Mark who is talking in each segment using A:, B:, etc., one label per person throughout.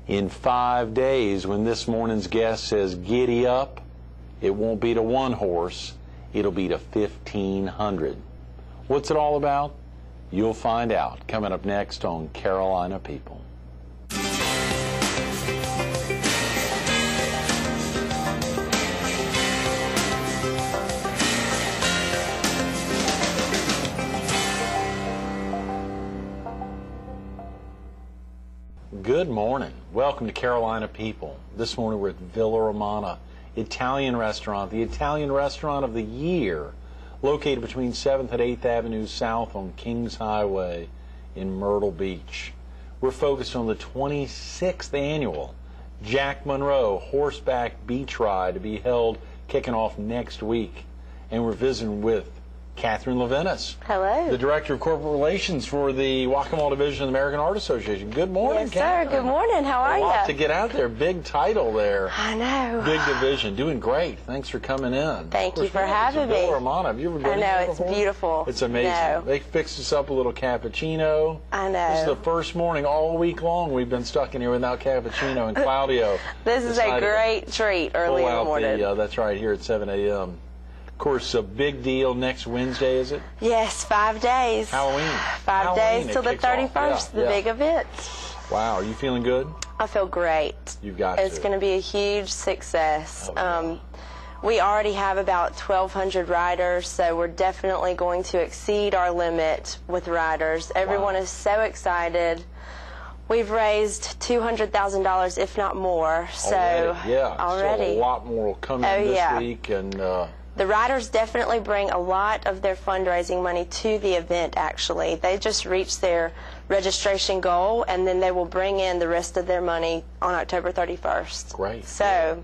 A: In 5 days, when this morning's guest says giddy up, it won't be to one horse, it'll be to 1,500. What's it all about? You'll find out coming up next on Carolina People. Good morning. Welcome to Carolina People. This morning we're at Villa Romana Italian Restaurant, the Italian restaurant of the year, located between 7th and 8th Avenue South on Kings Highway in Myrtle Beach. We're focused on the 26th annual Jack Monroe Horseback Beach Ride to be held kicking off next week. And we're visiting with Katherine Leventis.
B: Hello.
A: The Director of Corporate Relations for the Waccamaw Division of the American Heart Association. Good morning,
B: yes,
A: Katherine.
B: Sir. Good morning. How are you?
A: A lot to get out there. Big title there.
B: I know.
A: Big division. Doing great. Thanks for coming in.
B: Thank you for having me.
A: Villa Romana. Have you ever been
B: I know.
A: here
B: It's
A: before?
B: beautiful.
A: It's amazing.
B: No.
A: They fixed us up a little cappuccino.
B: I know.
A: This is the first morning all week long we've been stuck in here without cappuccino. And Claudio
B: This is a great treat early in the morning.
A: That's right, here at 7 a.m. Of course, a big deal next Wednesday, is it?
B: Yes, 5 days.
A: Halloween.
B: 5 days till the 31st, the big event.
A: Wow, are you feeling good?
B: I feel great.
A: You've got
B: It's going to be a huge success.
A: Oh,
B: we already have about 1,200 riders, so we're definitely going to exceed our limit with riders. Everyone is so excited. We've raised $200,000, if not more. So
A: already. So a lot more will come in this week, and
B: the riders definitely bring a lot of their fundraising money to the event, actually. They just reach their registration goal, and then they will bring in the rest of their money on October 31st.
A: Great.
B: So,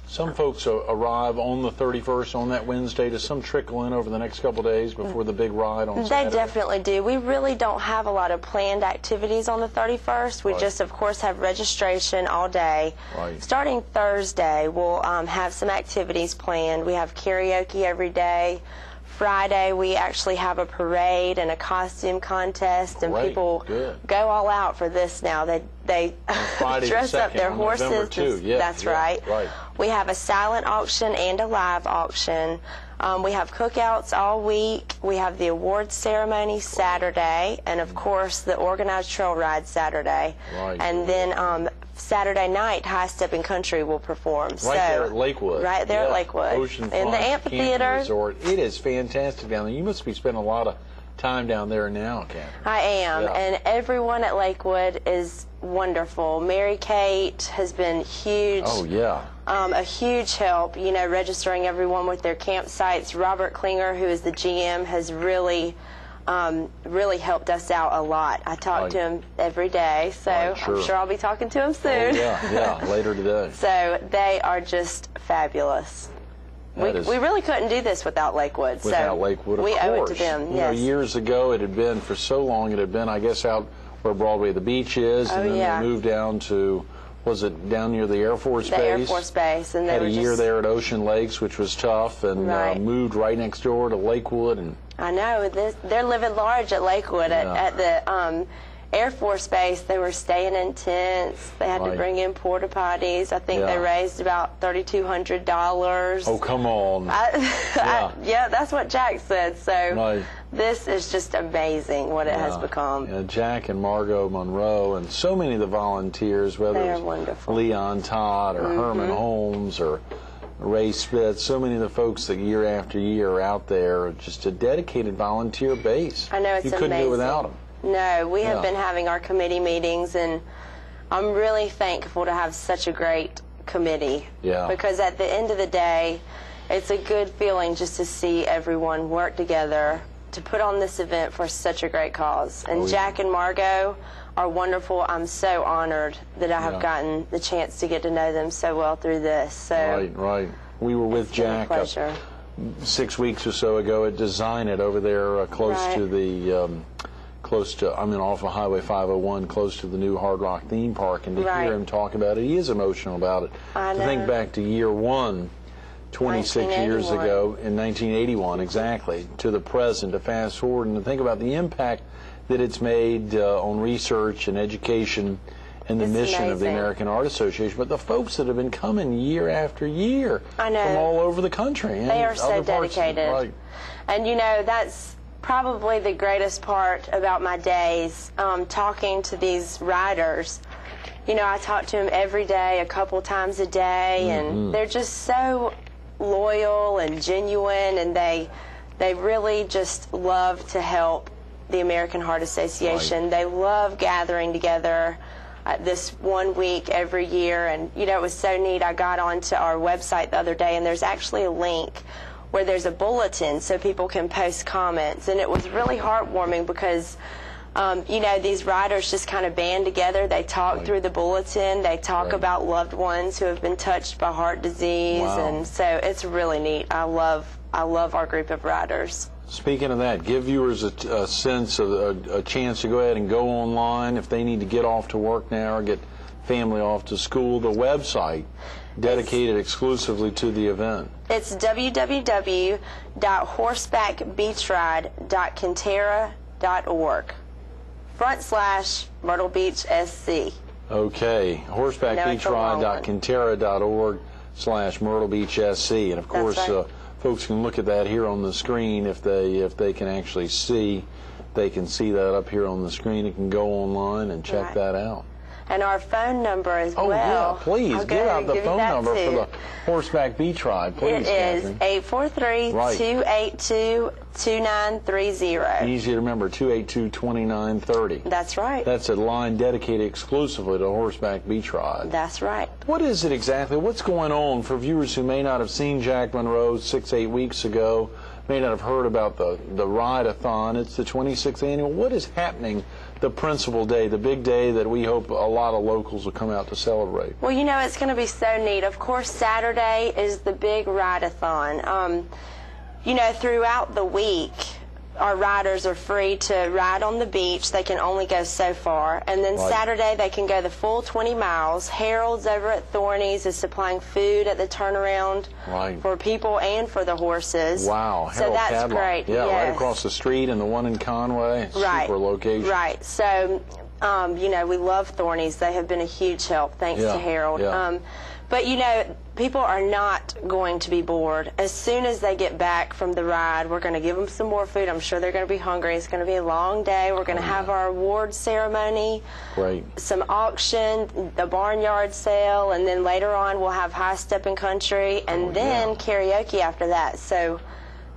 A: some folks arrive on the 31st on that Wednesday. Does some trickle in over the next couple of days before the big ride on Saturday?
B: They definitely do. We really don't have a lot of planned activities on the 31st. We just, of course, have registration all day.
A: Right.
B: Starting Thursday, we'll have some activities planned. We have karaoke every day. Friday, we actually have a parade and a costume contest, and people go all out for this now. They dress up their horses. That's right. We have a silent auction and a live auction. We have cookouts all week. We have the awards ceremony Saturday, and of course the organized trail ride Saturday. And then Saturday night, High Stepping Country will perform.
A: There at Lakewood.
B: Right there at Lakewood.
A: Oceanfront
B: in the amphitheater.
A: Resort. It is fantastic down there. You must be spending a lot of time down there now, Katherine.
B: I am, and everyone at Lakewood is wonderful. Mary Kate has been huge.
A: Oh, yeah.
B: A huge help, you know, registering everyone with their campsites. Robert Klinger, who is the GM, has really helped us out a lot. I talk to him every day, so I'm sure I'll be talking to him soon.
A: Later today.
B: So they are just fabulous. We really couldn't do this without Lakewood.
A: Without Lakewood, of course.
B: We owe it to them,
A: You know, years ago, it had been, for so long, it had been, I guess, out where Broadway the Beach is, and then they moved down to, was it down near the Air Force Base?
B: The Air Force Base. And they
A: had a year there at Ocean Lakes, which was tough, and moved right next door to Lakewood. And
B: I know. They're living large at Lakewood. At the Air Force Base, they were staying in tents. They had to bring in porta potties. I think they raised about $3,200.
A: Oh, come on.
B: That's what Jack said. So this is just amazing what it has become.
A: Jack and Margot Monroe and so many of the volunteers, whether it's Leon Todd or Herman Holmes or Ray Spitz, so many of the folks that year after year are out there, just a dedicated volunteer base.
B: I know, it's amazing.
A: You couldn't do it without them.
B: No, we have been having our committee meetings, and I'm really thankful to have such a great committee. Because at the end of the day, it's a good feeling just to see everyone work together to put on this event for such a great cause. And Jack and Margot are wonderful. I'm so honored that I have gotten the chance to get to know them so well through this. So
A: We were with Jack 6 weeks or so ago at Design It over there close to the off of Highway 501, close to the new Hard Rock theme park, and to hear him talk about it, he is emotional about it. To think back to year one, 26 years ago, in 1981 exactly, to the present, to fast forward, and to think about the impact that it's made on research and education and the
B: It's
A: mission of the
B: amazing.
A: American Heart Association, but the folks that have been coming year after year
B: I know.
A: from all over the country. And
B: They are so
A: other parts of
B: dedicated.
A: right.
B: And, you know, that's probably the greatest part about my days, talking to these riders. You know, I talk to them every day, a couple times a day, and they're just so loyal and genuine, and they really just love to help the American Heart Association.
A: Right.
B: They love gathering together this 1 week every year, and, you know, it was so neat. I got onto our website the other day, and there's actually a link where there's a bulletin so people can post comments, and it was really heartwarming because you know, these riders just kind of band together. They talk through the bulletin. They talk about loved ones who have been touched by heart disease, and so it's really neat. I love our group of riders.
A: Speaking of that, give viewers a sense of a chance to go ahead and go online if they need to get off to work now or get family off to school. The website dedicated exclusively to the event.
B: It's www.horsebackbeachride.kintera.org /Myrtle Beach SC.
A: Okay, horsebackbeachride.kintera.org/Myrtle Beach SC, and of course, folks can look at that here on the screen if they can actually see. They can see that up here on the screen. You can go online and check that out.
B: And our phone number as well.
A: Oh, yeah, please, give out the phone number for the Horseback Beach Ride, please,
B: It is
A: Katherine.
B: 843-282-2930.
A: Easy to remember, 282-2930.
B: That's right.
A: That's a line dedicated exclusively to Horseback Beach Ride.
B: That's right.
A: What is it exactly? What's going on for viewers who may not have seen Jack Monroe 6-8 weeks ago, may not have heard about the Ride-a-thon? It's the 26th annual. What is happening the principal day, the big day that we hope a lot of locals will come out to celebrate?
B: Well, you know, it's going to be so neat. Of course, Saturday is the big Ride-a-thon. You know, throughout the week, our riders are free to ride on the beach. They can only go so far. And then Saturday, they can go the full 20 miles. Harold's over at Thorny's is supplying food at the turnaround for people and for the horses.
A: Wow.
B: So that's
A: Cadlock.
B: great.
A: Yeah, right across the street, and the one in Conway. Super location.
B: Right. So, you know, we love Thorny's. They have been a huge help, thanks to Harold. But, you know, people are not going to be bored. As soon as they get back from the ride, we're going to give them some more food. I'm sure they're going to be hungry. It's going to be a long day. We're going to have our award ceremony, some auction, the barnyard sale, and then later on we'll have high stepping country, and then karaoke after that. So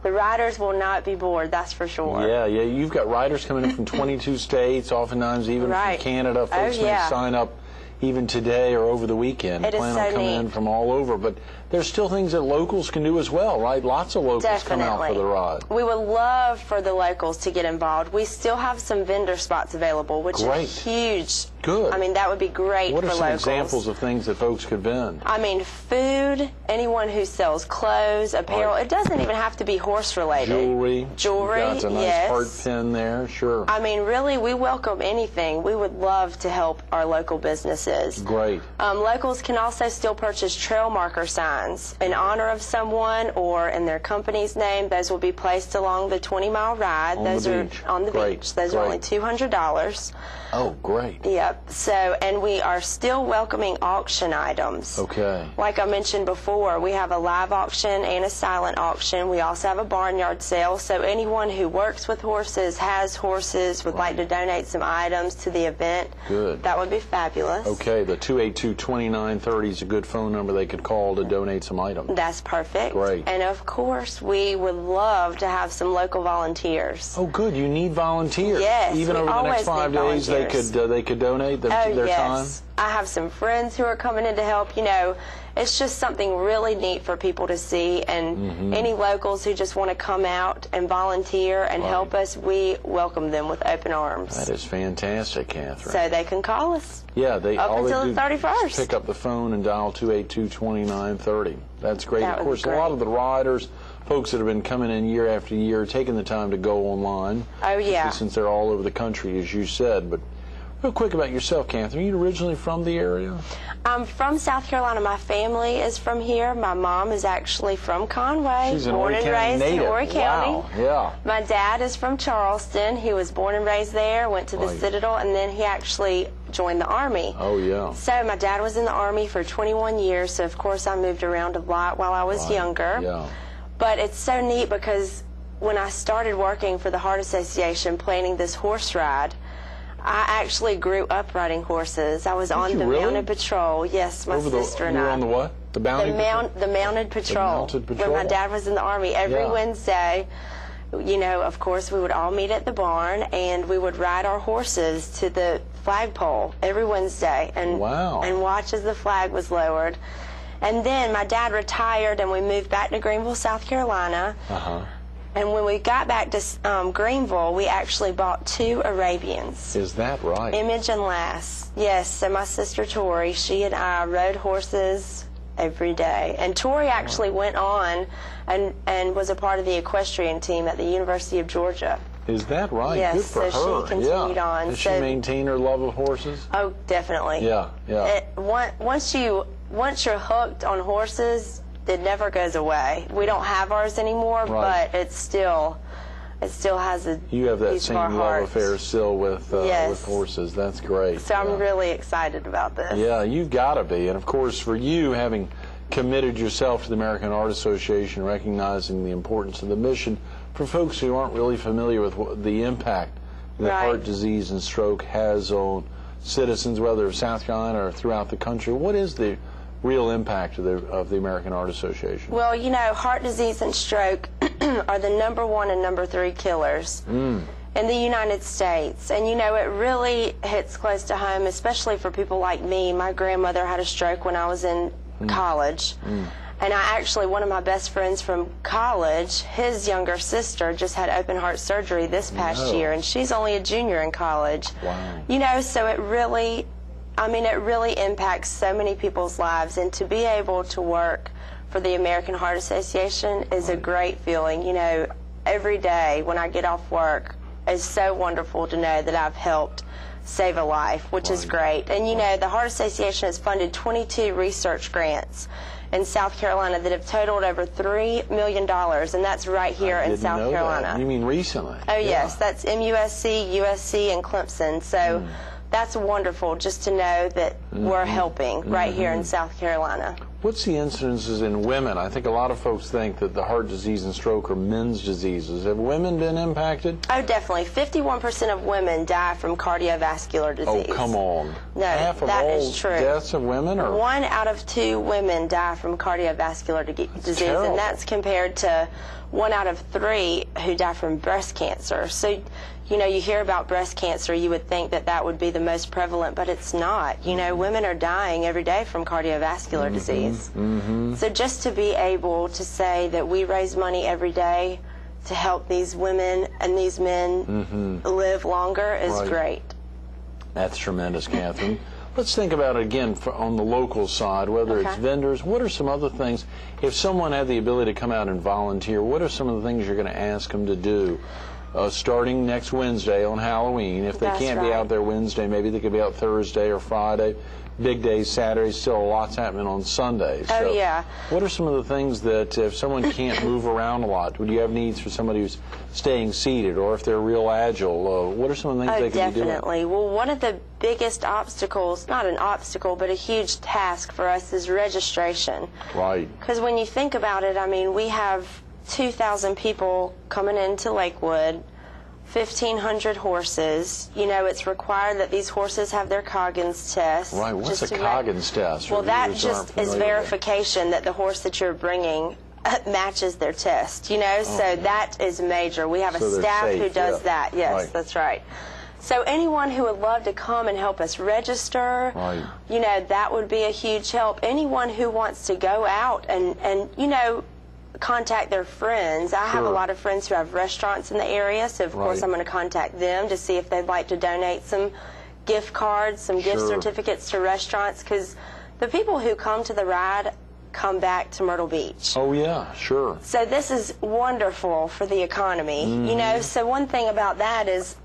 B: the riders will not be bored, that's for sure.
A: Yeah, you've got riders coming in from 22 states, oftentimes even from Canada. Folks may sign up even today or over the weekend.
B: It is
A: plan
B: so
A: on coming in from all over, but there's still things that locals can do as well, right? Lots of locals come out for the ride.
B: We would love for the locals to get involved. We still have some vendor spots available, which is huge.
A: Good.
B: I mean, that would be great for locals.
A: What are some examples of things that folks could vend?
B: I mean, food, anyone who sells clothes, apparel. It doesn't even have to be horse-related.
A: Jewelry.
B: Jewelry,
A: Got a nice heart pin there, sure.
B: I mean, really, we welcome anything. We would love to help our local businesses.
A: Great.
B: Locals can also still purchase trail marker signs in honor of someone or in their company's name. Those will be placed along the 20-mile ride. Those are on the beach. Those are only $200.
A: Oh, great.
B: Yep. So, and we are still welcoming auction items.
A: Okay.
B: Like I mentioned before, we have a live auction and a silent auction. We also have a barnyard sale. So anyone who works with horses, has horses, would like to donate some items to the event, that would be fabulous.
A: Okay, the 282-2930 is a good phone number they could call to donate some items.
B: That's perfect.
A: Great.
B: And of course, we would love to have some local volunteers.
A: Oh, good. You need volunteers.
B: Yes.
A: Even over the next 5 days, they could donate their time.
B: I have some friends who are coming in to help. You know, it's just something really neat for people to see, and any locals who just want to come out and volunteer and help us, we welcome them with open arms.
A: That is fantastic, Katherine.
B: So they can call us.
A: Yeah,
B: up until the 31st.
A: Pick up the phone and dial 282-2930. That's great. Of course, a lot of the riders, folks that have been coming in year after year, taking the time to go online.
B: Oh, yeah.
A: Since they're all over the country, as you said. But real quick about yourself, Katherine. Are you originally from the area?
B: I'm from South Carolina. My family is from here. My mom is actually from Conway.
A: She's an
B: born and raised in Horry County.
A: Wow. Yeah.
B: My dad is from Charleston. He was born and raised there, went to the Citadel, and then he actually join the Army.
A: Oh, yeah.
B: So my dad was in the Army for 21 years, so of course I moved around a lot while I was younger.
A: Yeah.
B: But it's so neat because when I started working for the Heart Association planning this horse ride, I actually grew up riding horses. I was on the mounted patrol. Yes, my sister and I.
A: You were on the what? The bounty?
B: The mounted patrol.
A: The mounted patrol.
B: When my dad was in the Army, every Wednesday, you know, of course, we would all meet at the barn, and we would ride our horses to the flagpole every Wednesday and watch as the flag was lowered. And then my dad retired, and we moved back to Greenville, South Carolina. And when we got back to Greenville, we actually bought 2 Arabians.
A: Is that right?
B: Image and Lass. Yes, so my sister Tori, she and I rode horses every day. And Tori actually went on and was a part of the equestrian team at the University of Georgia.
A: Is that right?
B: Yes,
A: good for her.
B: So she continued on.
A: Does she maintain her love of horses?
B: Oh, definitely.
A: Yeah.
B: Once you're hooked on horses, it never goes away. We don't have ours anymore, but it still has a
A: You have that
B: piece
A: same
B: of our
A: love
B: heart.
A: affair still with horses. That's great.
B: So I'm really excited about this.
A: Yeah, you've got to be. And of course, for you, having committed yourself to the American Heart Association, recognizing the importance of the mission, for folks who aren't really familiar with the impact that heart disease and stroke has on citizens, whether of South Carolina or throughout the country, what is the real impact of the American Heart Association?
B: Well, you know, heart disease and stroke are the #1 and #3 killers in the United States. And, you know, it really hits close to home, especially for people like me. My grandmother had a stroke when I was in college. And one of my best friends from college, his younger sister just had open heart surgery this past year, and she's only a junior in college.
A: Wow.
B: You know, so it really impacts so many people's lives, and to be able to work for the American Heart Association is a great feeling. You know, every day when I get off work, it's so wonderful to know that I've helped save a life, which is great. And you know, the Heart Association has funded 22 research grants in South Carolina that have totaled over $3 million, and that's right here in South Carolina.
A: You mean recently?
B: Oh, yes. That's MUSC, USC, and Clemson. So that's wonderful just to know that we're helping right here in South Carolina.
A: What's the incidences in women? I think a lot of folks think that the heart disease and stroke are men's diseases. Have women been impacted?
B: Oh, definitely. 51% of women die from cardiovascular disease.
A: Oh, come on.
B: No,
A: half of
B: that
A: all
B: is true.
A: Deaths of women? Or?
B: 1 out of 2 women die from cardiovascular disease,
A: terrible.
B: and that's compared to 1 out of 3 who die from breast cancer. So, you know, you hear about breast cancer, you would think that that would be the most prevalent, but it's not. You know, women are dying every day from cardiovascular disease. So just to be able to say that we raise money every day to help these women and these men live longer is great.
A: That's tremendous, Katherine. Let's think about it again on the local side, whether it's vendors. What are some other things? If someone had the ability to come out and volunteer, what are some of the things you're going to ask them to do? Starting next Wednesday on Halloween. If they can't be out there Wednesday, maybe they could be out Thursday or Friday. Big days, Saturdays, still a lot's happening on Sundays.
B: Oh, yeah.
A: What are some of the things that if someone can't move around a lot, would you have needs for somebody who's staying seated, or if they're real agile, what are some of the things they could be doing?
B: Definitely. Well, one of the biggest obstacles, not an obstacle, but a huge task for us is registration.
A: Right.
B: Because when you think about it, I mean, we have 2,000 people coming into Lakewood, 1,500 horses. You know, it's required that these horses have their Coggins test.
A: Right. What's a Coggins test?
B: Well, that just is verification that the horse that you're bringing matches their test, you know, so that is major. We have a staff who does that. Yes, that's right. So anyone who would love to come and help us register, you know, that would be a huge help. Anyone who wants to go out and you know, contact their friends. I have a lot of friends who have restaurants in the area, so of course I'm going to contact them to see if they'd like to donate some gift cards, some gift certificates to restaurants, because the people who come to the ride come back to Myrtle Beach.
A: Oh, yeah, sure.
B: So this is wonderful for the economy, you know. So one thing about that is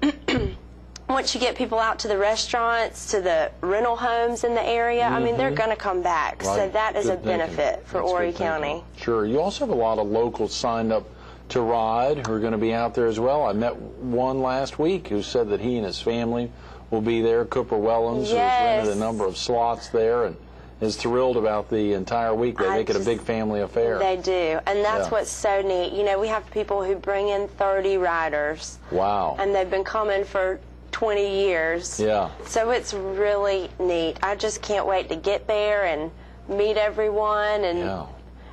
B: once you get people out to the restaurants, to the rental homes in the area, I mean, they're going to come back. So that is a benefit for Horry County.
A: Sure. You also have a lot of locals signed up to ride who are going to be out there as well. I met one last week who said that he and his family will be there. Cooper Wellens has rented a number of slots there and is thrilled about the entire week. They make it a big family affair.
B: They do, and that's what's so neat. You know, we have people who bring in 30 riders.
A: Wow.
B: And they've been coming for 20 years.
A: Yeah.
B: So it's really neat. I just can't wait to get there and meet everyone, and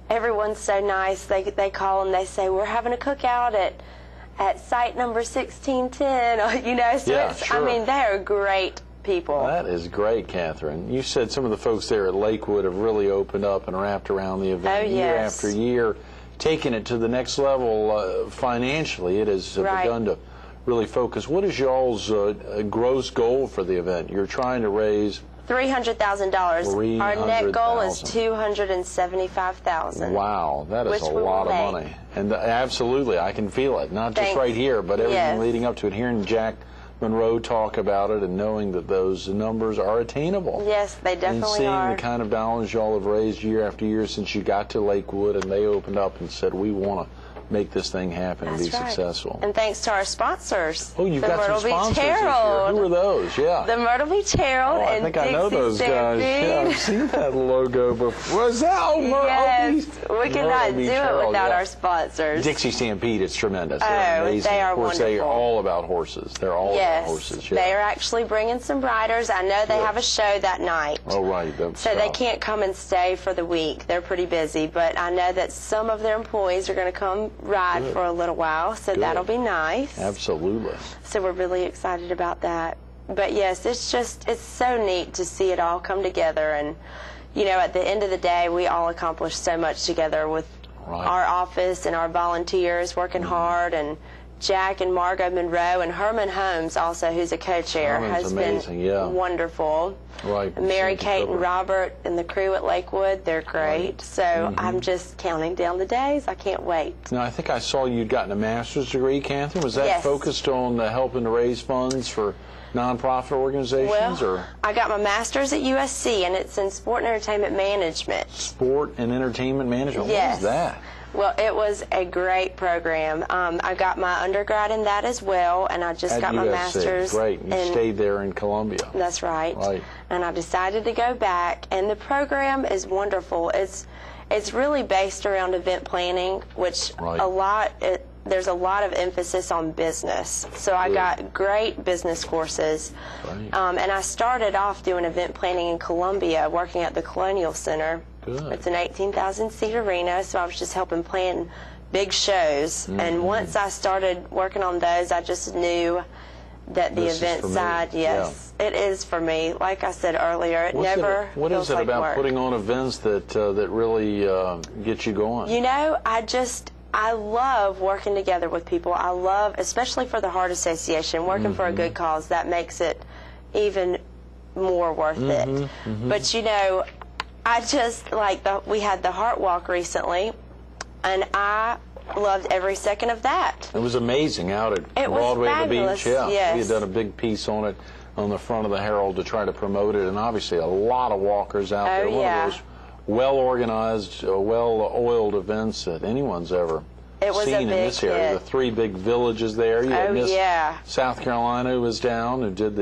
B: everyone's so nice. They call and they say, we're having a cookout at site number 1610, you know, so I mean, they're great people.
A: That is great, Catherine. You said some of the folks there at Lakewood have really opened up and wrapped around the event year after year, taking it to the next level financially. It has begun to really focus. What is y'all's gross goal for the event? You're trying to raise
B: $300,000. Our net goal is $275,000.
A: Wow, that is a lot of money. And absolutely, I can feel it. Not just right here, but everything leading up to it. Hearing Jack Monroe talk about it and knowing that those numbers are attainable.
B: Yes, they definitely
A: are. And seeing
B: the
A: kind of dollars y'all have raised year after year since you got to Lakewood and they opened up and said, we want to make this thing happen and be successful.
B: And thanks to our sponsors.
A: Oh, you've got some sponsors this year. Who are those? Yeah.
B: The Myrtle Beach Herald and
A: I think I know those guys. Yeah, I've seen that logo before. Was that
B: yes, we cannot do it without our sponsors.
A: Dixie Stampede, it's tremendous. They're amazing.
B: They are
A: of course,
B: wonderful.
A: They are all about horses. They're all about horses. Yeah.
B: They are actually bringing some riders. I know they have a show that night.
A: Oh, right.
B: So they can't come and stay for the week. They're pretty busy, but I know that some of their employees are going to come ride for a little while, so that'll be nice.
A: Absolutely.
B: So we're really excited about that. But yes, it's so neat to see it all come together, and you know, at the end of the day, we all accomplish so much together with our office and our volunteers working hard, and Jack and Margot Monroe and Herman Holmes also, who's a co-chair, has been wonderful.
A: Right.
B: Mary Kate and Robert and the crew at Lakewood, they're great. So I'm just counting down the days. I can't wait.
A: Now, I think I saw you'd gotten a master's degree, Catherine. Was that focused on helping to raise funds for nonprofit organizations?
B: Well, I got my master's at USC, and it's in sport and entertainment management.
A: Sport and entertainment management?
B: Yes.
A: What is that?
B: Well, it was a great program. I got my undergrad in that as well, and I just got my master's.
A: Great. You stayed there in Columbia.
B: That's right. And I decided to go back, and the program is wonderful. It's really based around event planning, which there's a lot of emphasis on business. So I got great business courses. And I started off doing event planning in Columbia, working at the Colonial Center.
A: Good.
B: It's an 18,000-seat arena, so I was just helping plan big shows. And once I started working on those, I just knew that the event side, it is for me. Like I said earlier,
A: what is it about putting on events that really gets you going?
B: You know, I love working together with people. I love, especially for the Heart Association, working for a good cause. That makes it even more worth it. But you know, I just we had the Heart Walk recently, and I loved every second of that.
A: It was amazing out at Broadway at the beach. We had done a big piece on it on the front of the Herald to try to promote it, and obviously a lot of walkers out there. One of those well-organized, well-oiled events that anyone's ever seen in this area. The three big villages there. You had Miss South Carolina who was down, who did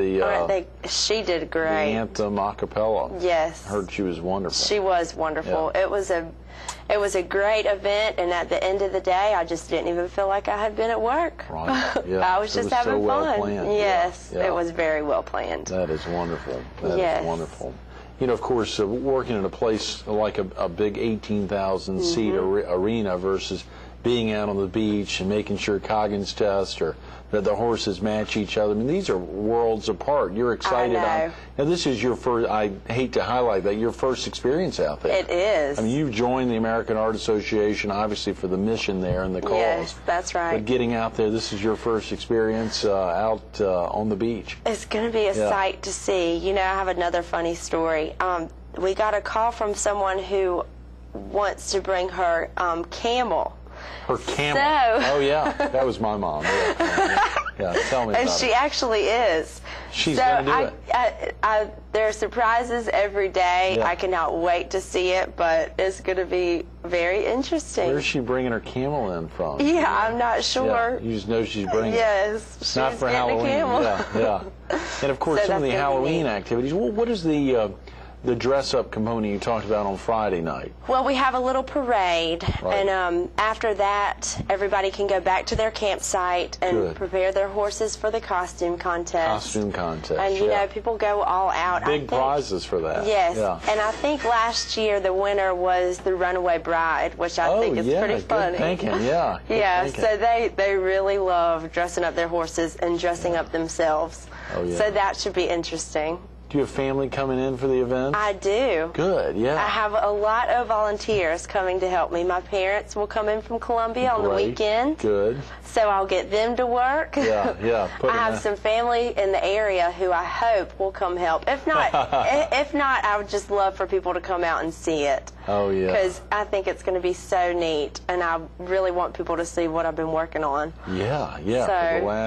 B: she did great.
A: The anthem a cappella.
B: Yes.
A: I heard she was wonderful.
B: She was wonderful. It was a great event, and at the end of the day, I just didn't even feel like I had been at work.
A: Right. Yeah.
B: I was just having fun.
A: Well planned.
B: Yes, it was very well planned.
A: That is wonderful. That is wonderful. You know, of course, working in a place like a big 18,000-seat arena versus being out on the beach and making sure Coggins test or that the horses match each other. I mean, these are worlds apart. You're excited.
B: I know.
A: This is your first, I hate to highlight that, your first experience out there.
B: It is.
A: I mean, you've joined the American Heart Association, obviously, for the mission there and the cause.
B: Yes, that's right.
A: But getting out there, this is your first experience out on the beach.
B: It's going to be a sight to see. You know, I have another funny story. We got a call from someone who wants to bring her camel
A: Her camel.
B: So,
A: oh, yeah. That was my mom. Yeah, tell me about it.
B: And she actually is.
A: She's going to do it.
B: There are surprises every day.
A: Yeah.
B: I cannot wait to see it, but it's going to be very interesting.
A: Where's she bringing her camel in from?
B: Yeah, I'm not sure.
A: Yeah, you just know she's bringing it.
B: Yes, she's
A: not for
B: getting
A: Halloween.
B: a camel.
A: Yeah. And of course,
B: So
A: some of the
B: that's gonna be
A: Halloween
B: neat.
A: activities. Well, what is the dress-up component you talked about on Friday night?
B: Well, we have a little parade,
A: Right.
B: and after that, everybody can go back to their campsite and
A: Good.
B: prepare their horses for the costume contest.
A: Costume contest.
B: And, you know, people go all out.
A: Big prizes for that.
B: Yes.
A: Yeah.
B: And I think last year the winner was the Runaway Bride, which I think is pretty funny.
A: Good thinking. Yeah. Good
B: Yeah,
A: thinking.
B: so they really love dressing up their horses and dressing up themselves.
A: Oh, yeah.
B: So that should be interesting.
A: Do you have family coming in for the event?
B: I do.
A: Good, yeah.
B: I have a lot of volunteers coming to help me. My parents will come in from Columbia on the
A: Great.
B: weekend.
A: Good.
B: So I'll get them to work.
A: Yeah.
B: I have some family in the area who I hope will come help. If not, I would just love for people to come out and see it.
A: Oh, yeah.
B: Because I think it's going to be so neat, and I really want people to see what I've been working on.
A: Yeah.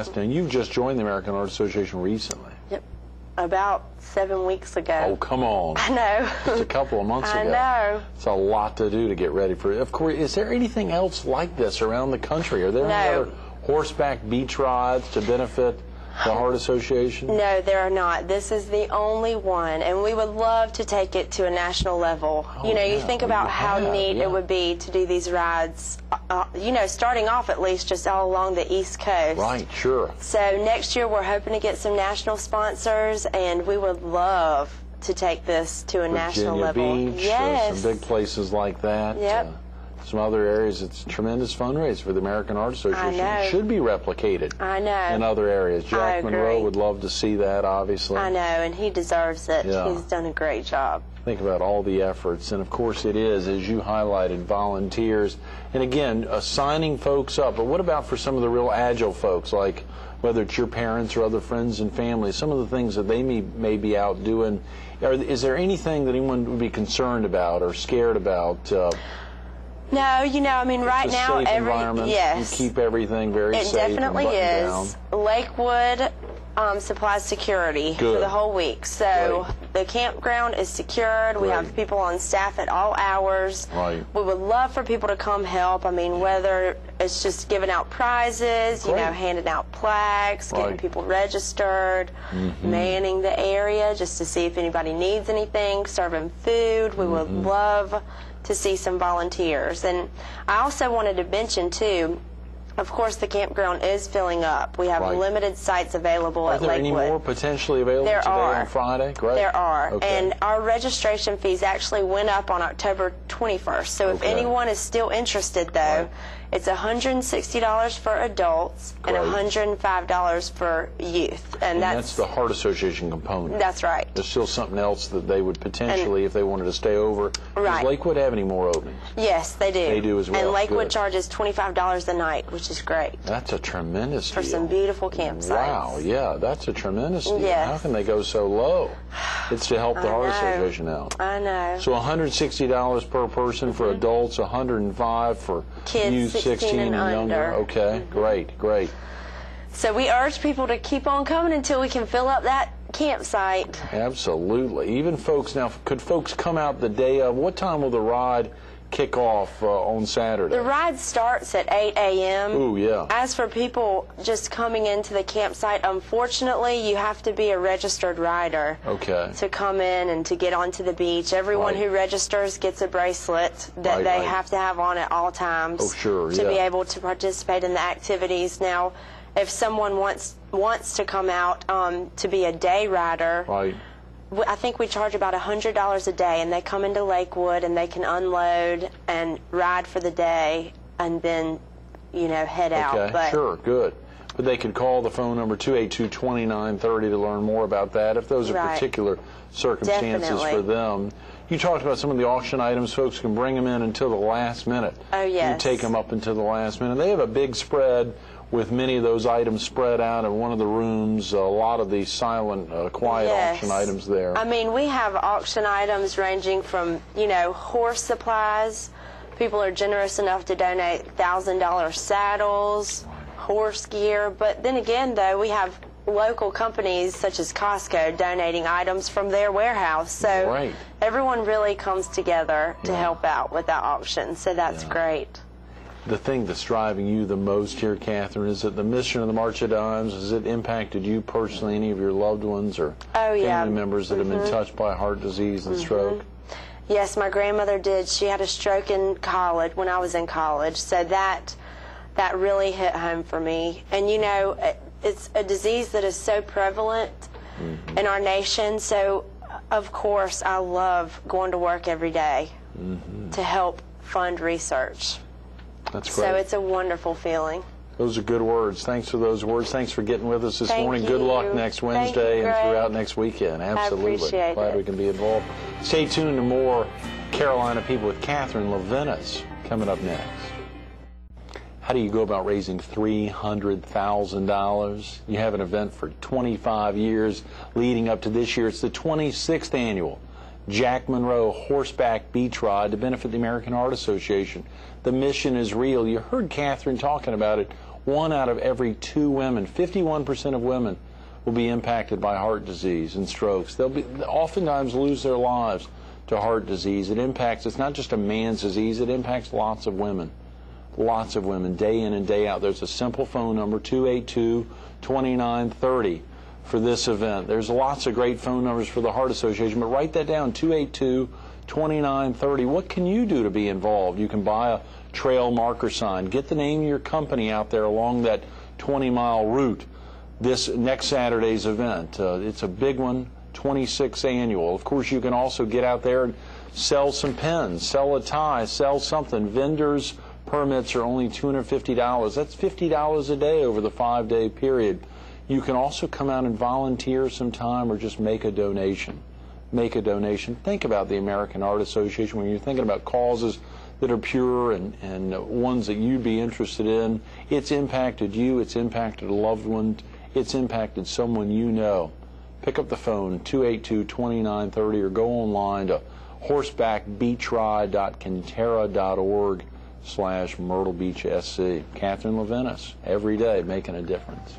B: So,
A: And you've just joined the American Art Association recently.
B: Yep. About 7 weeks ago.
A: Oh, come on.
B: I know.
A: Just a couple of months ago.
B: I know.
A: It's a lot to do to get ready for it. Of course, is there anything else like this around the country? Are there any other horseback beach rides to benefit the Heart Association?
B: No, there are not. This is the only one, and we would love to take it to a national level.
A: Oh,
B: you know,
A: yeah.
B: you think about how neat
A: yeah.
B: it would be to do these rides, you know, starting off at least just all along the East Coast.
A: Right, sure.
B: So next year we're hoping to get some national sponsors, and we would love to take this to a national level.
A: Virginia Beach,
B: Yes.
A: some big places like that.
B: Yep.
A: Some other areas. It's a tremendous fundraiser for the American Art Association.
B: I know.
A: It should be replicated
B: I know.
A: in other areas.
B: I
A: Jack Monroe
B: agree.
A: would love to see that, obviously.
B: I know, and he deserves it.
A: Yeah.
B: He's done a great job.
A: Think about all the efforts, and of course it is, as you highlighted, volunteers. And again, signing folks up. But what about for some of the real agile folks, like whether it's your parents or other friends and family, some of the things that they may be out doing? Is there anything that anyone would be concerned about or scared about?
B: No, you know, I mean, right
A: It's a
B: now,
A: safe environment.
B: yes.
A: You keep everything very
B: It
A: safe and
B: definitely
A: buttoned
B: is.
A: down.
B: Lakewood supplies security for
A: Good.
B: the whole week. So
A: Right.
B: the campground is secured. We have
A: Right.
B: people on staff at all hours.
A: Right.
B: We would love for people to come help. I mean, whether it's just giving out prizes, you
A: Great.
B: know, handing out plaques, getting
A: Right.
B: people registered, manning the area just to see if anybody needs anything, serving food. We would love to see some volunteers. And I also wanted to mention, too, of course, the campground is filling up. We have
A: Right.
B: limited sites available
A: Are
B: at
A: there any
B: Lakewood.
A: more potentially available
B: There
A: today
B: are.
A: on Friday? Great.
B: There are.
A: Okay.
B: And our registration fees actually went up on October 21st. So if
A: Okay.
B: anyone is still interested, though,
A: Right.
B: it's $160 for adults and
A: Great.
B: $105 for youth.
A: And that's the Heart Association component.
B: That's right.
A: There's still something else that they would potentially, if they wanted to stay over.
B: Right.
A: Does Lakewood have any more openings?
B: Yes, they do.
A: They do as well.
B: And Lakewood
A: Good.
B: charges $25 a night, which is great.
A: That's a tremendous
B: For
A: deal.
B: some beautiful campsites.
A: Wow, yeah, that's a tremendous deal.
B: Yes.
A: How can they go so low? It's to help the Heart
B: know.
A: Association out.
B: I know.
A: So $160 per person for adults, $105 for
B: Kids
A: youth
B: 16 and
A: younger.
B: under.
A: Okay, great.
B: So we urge people to keep on coming until we can fill up that campsite.
A: Absolutely. Even folks, now, could folks come out the day of? What time will the ride kick off on Saturday?
B: The ride starts at 8 a.m.
A: Ooh, yeah.
B: As for people just coming into the campsite, unfortunately, you have to be a registered rider
A: Okay.
B: to come in and to get onto the beach. Everyone
A: Right.
B: who registers gets a bracelet that
A: Right,
B: they
A: right.
B: have to have on at all times
A: Oh, sure,
B: to be
A: yeah.
B: able to participate in the activities. Now, if someone wants to come out to be a day rider,
A: Right.
B: I think we charge about $100 a day, and they come into Lakewood and they can unload and ride for the day and then, you know, head out.
A: Okay,
B: But
A: sure, good. But they could call the phone number 282-2930 to learn more about that if those are
B: Right.
A: particular circumstances
B: Definitely.
A: for them. You talked about some of the auction items. Folks can bring them in until the last minute.
B: Oh, yes.
A: You take them up until the last minute. They have a big spread with many of those items spread out in one of the rooms, a lot of the silent, quiet
B: Yes.
A: auction items there.
B: I mean, we have auction items ranging from, you know, horse supplies. people are generous enough to donate $1,000 saddles, horse gear. But then again, though, we have local companies such as Costco donating items from their warehouse. So everyone really comes together to help out with that auction. So that's great.
A: The thing that's driving you the most here, Katherine, is it the mission of the March of Dimes? Has it impacted you personally, any of your loved ones or family members that have been touched by heart disease and stroke?
B: Yes, my grandmother did. She had a stroke in college, when I was in college, so that really hit home for me. And you know, it's a disease that is so prevalent in our nation, so of course I love going to work every day to help fund research.
A: That's great.
B: So it's a wonderful feeling.
A: Those are good words. Thanks for those words. Thanks for getting with us this morning. Good luck next Wednesday and throughout next weekend. Absolutely.
B: I appreciate
A: Glad we can be involved. Stay tuned to more Carolina People with Katherine Leventis coming up next. How do you go about raising $300,000? You have an event for 25 years leading up to this year. It's the 26th annual Jack Monroe Horseback Beach Ride to benefit the American Heart Association. The mission is real. You heard Katherine talking about it. 1 out of every 2 women, 51% of women, will be impacted by heart disease and strokes. They'll oftentimes lose their lives to heart disease. It's not just a man's disease, it impacts lots of women. Lots of women, day in and day out. There's a simple phone number, 282-2930, for this event. There's lots of great phone numbers for the Heart Association, but write that down, 282-2930. What can you do to be involved? You can buy a trail marker sign. Get the name of your company out there along that 20-mile route this next Saturday's event. It's a big one, 26th annual. Of course, you can also get out there and sell some pens, sell a tie, sell something. Vendors' permits are only $250. That's $50 a day over the 5-day period. You can also come out and volunteer some time or just make a donation. Make a donation. Think about the American Heart Association when you're thinking about causes that are pure and ones that you'd be interested in. It's impacted you. It's impacted a loved one. It's impacted someone you know. Pick up the phone, 282-2930, or go online to horsebackbeachride.conterra.org/Myrtle Beach SC. Katherine Leventis, every day making a difference.